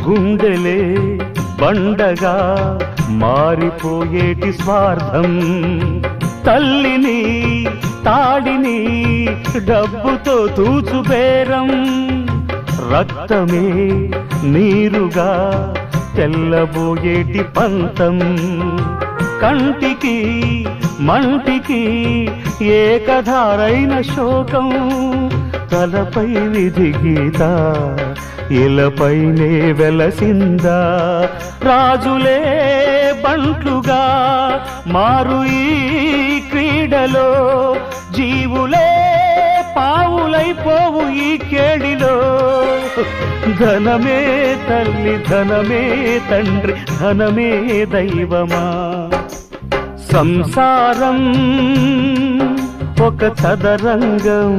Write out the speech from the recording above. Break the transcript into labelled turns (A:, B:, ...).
A: గుండెలే బండగా మారిపోయేటి స్వార్థం, తల్లిని తాడిని డబ్బుతో తూచుబేరం, రక్తమే నీరుగా తెల్లబోయేటి పంతం, కంటికి మంటికి ఏకధారైన శోకం, తలపై విధి గీత ఇలపైనే వెలసిందా, రాజులే బంట్లుగా మారు ఈ క్రీడలో, జీవులే పావులైపోవు ఈ కేడిలో, ధనమే తల్లి ధనమే తండ్రి ధనమే దైవమా, సంసారం ఒక చదరంగం.